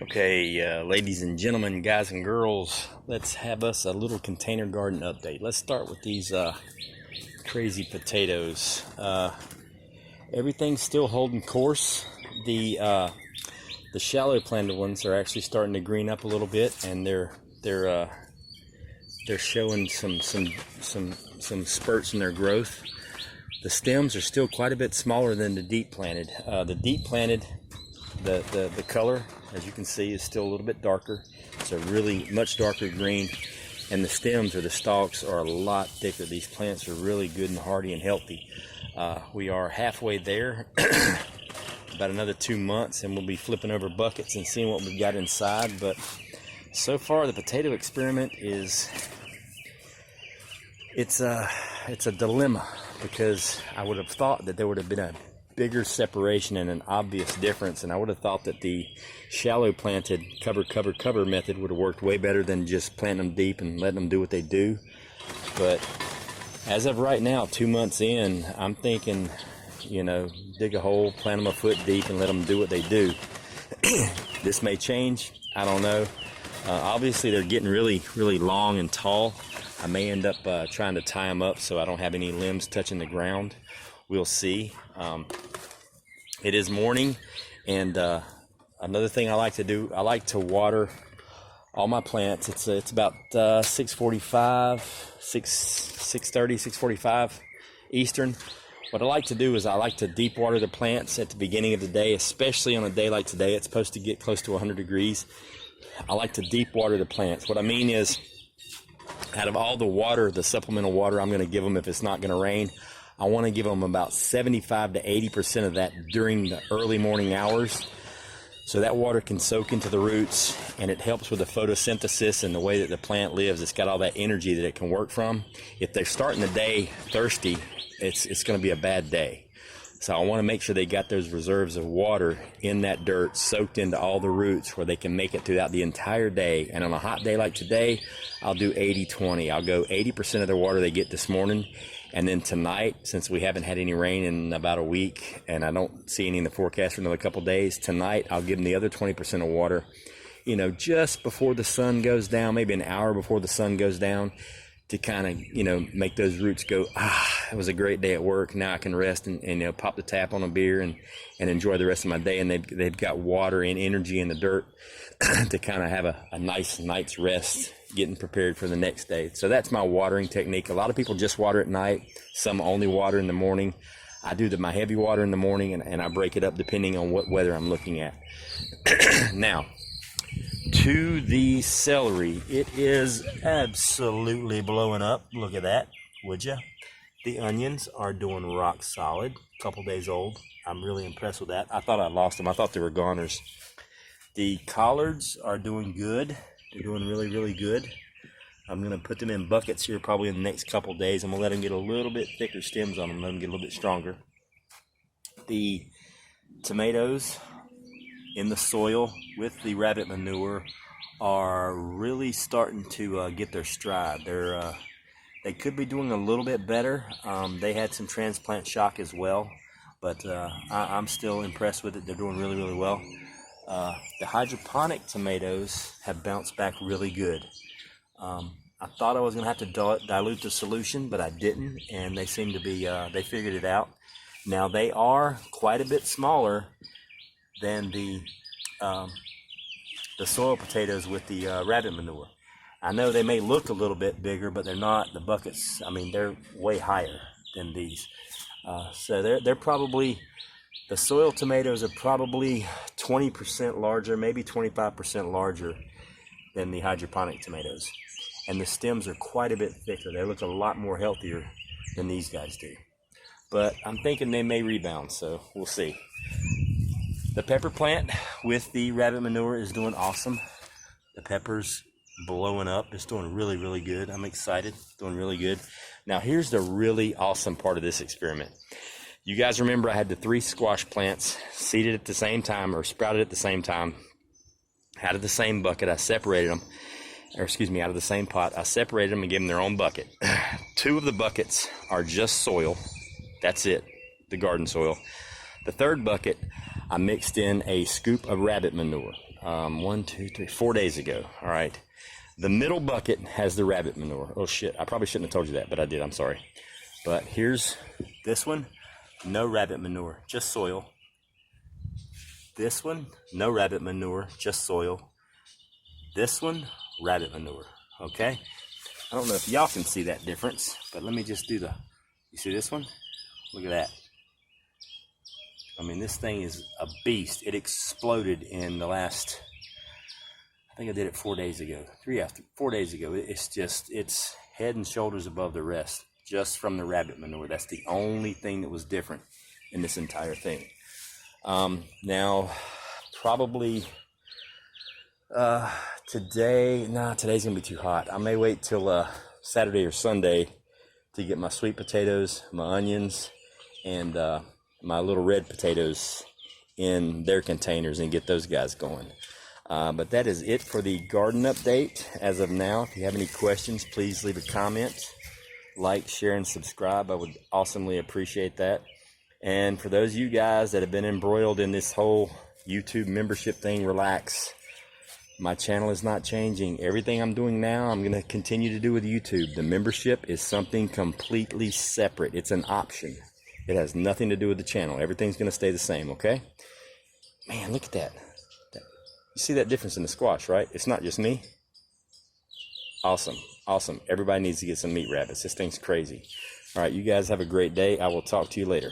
Okay, ladies and gentlemen, guys and girls, let's have us a little container garden update. Let's start with these crazy potatoes. Everything's still holding course. The shallow planted ones are actually starting to green up a little bit, and they're showing some spurts in their growth. The stems are still quite a bit smaller than the deep planted. The deep planted, the color, as you can see, is still a little bit darker. It's a really much darker green, and the stems or the stalks are a lot thicker. These plants are really good and hardy and healthy. We are halfway there, about another 2 months, and we'll be flipping over buckets and seeing what we've got inside. But so far, the potato experiment it's a dilemma, because I would have thought that there would have been a bigger separation and an obvious difference, and I would have thought that the shallow planted cover method would have worked way better than just planting them deep and letting them do what they do. But as of right now, 2 months in, I'm thinking, dig a hole, plant them a foot deep, and let them do what they do. This may change, I don't know. Obviously they're getting really long and tall. I may end up trying to tie them up so I don't have any limbs touching the ground. We'll see. It is morning, and another thing I like to do, I like to water all my plants. It's about 6:45, 6:30, 6:45 Eastern. What I like to do is I like to deep water the plants at the beginning of the day, especially on a day like today. It's supposed to get close to 100 degrees. I like to deep water the plants. What I mean is, out of all the water, the supplemental water I'm going to give them if it's not going to rain, I want to give them about 75 to 80% of that during the early morning hours, so that water can soak into the roots, and it helps with the photosynthesis and the way that the plant lives. It's got all that energy that it can work from. If they're starting the day thirsty, it's going to be a bad day. So I want to make sure they got those reserves of water in that dirt soaked into all the roots where they can make it throughout the entire day. And on a hot day like today, I'll do 80-20. I'll go 80% of the water they get this morning. And then tonight, since we haven't had any rain in about a week, and I don't see any in the forecast for another couple days, tonight I'll give them the other 20% of water, just before the sun goes down, maybe an hour before the sun goes down, to kind of, make those roots go, it was a great day at work. Now I can rest and pop the tap on a beer and enjoy the rest of my day. And they've got water and energy in the dirt to kind of have a nice night's rest, getting prepared for the next day. So that's my watering technique. A lot of people just water at night. Some only water in the morning. I do my heavy water in the morning, and I break it up depending on what weather I'm looking at. Now, to the celery, it is absolutely blowing up. Look at that, would ya? The onions are doing rock solid, a couple days old. I'm really impressed with that. I thought I lost them. I thought they were goners. The collards are doing good. They're doing really good. I'm going to put them in buckets here probably in the next couple days. I'm going to let them get a little bit thicker stems on them, let them get a little bit stronger. The tomatoes in the soil with the rabbit manure are really starting to get their stride. They could be doing a little bit better. They had some transplant shock as well, but I'm still impressed with it. They're doing really well. The hydroponic tomatoes have bounced back really good. I thought I was going to have to dilute the solution, but I didn't, and they seem to be, they figured it out. Now, they are quite a bit smaller than the soil potatoes with the rabbit manure. I know they may look a little bit bigger, but they're not. The buckets, they're way higher than these. So they're probably, the soil tomatoes are probably 20% larger, maybe 25% larger than the hydroponic tomatoes. And the stems are quite a bit thicker. They look a lot more healthier than these guys do. But I'm thinking they may rebound, so we'll see. The pepper plant with the rabbit manure is doing awesome. The pepper's blowing up. It's doing really good. I'm excited. Doing really good. Now, here's the really awesome part of this experiment. You guys remember I had the 3 squash plants seeded at the same time, or sprouted at the same time, out of the same bucket. I separated them, out of the same pot. I separated them and gave them their own bucket. 2 of the buckets are just soil. That's it, the garden soil. The third bucket, I mixed in a scoop of rabbit manure 4 days ago. All right. The middle bucket has the rabbit manure. Oh shit, I probably shouldn't have told you that, but I did, I'm sorry. But here's this one, no rabbit manure, just soil. This one, no rabbit manure, just soil. This one, rabbit manure, okay? I don't know if y'all can see that difference, but let me just do you see this one? Look at that. I mean, this thing is a beast. It exploded in the last, I think I did it 4 days ago. 4 days ago. It's head and shoulders above the rest, just from the rabbit manure. That's the only thing that was different in this entire thing. Now, probably today's gonna be too hot. I may wait till Saturday or Sunday to get my sweet potatoes, my onions, and my little red potatoes in their containers and get those guys going. But that is it for the garden update as of now. If you have any questions, please leave a comment, like, share, and subscribe. I would awesomely appreciate that. And for those of you guys that have been embroiled in this whole YouTube membership thing, relax. My channel is not changing. Everything I'm doing now, I'm going to continue to do with YouTube. The membership is something completely separate. It's an option. It has nothing to do with the channel. Everything's going to stay the same, okay? Man, look at that. You see that difference in the squash, right? It's not just me. Awesome. Awesome. Everybody needs to get some meat rabbits. This thing's crazy. All right, you guys have a great day. I will talk to you later.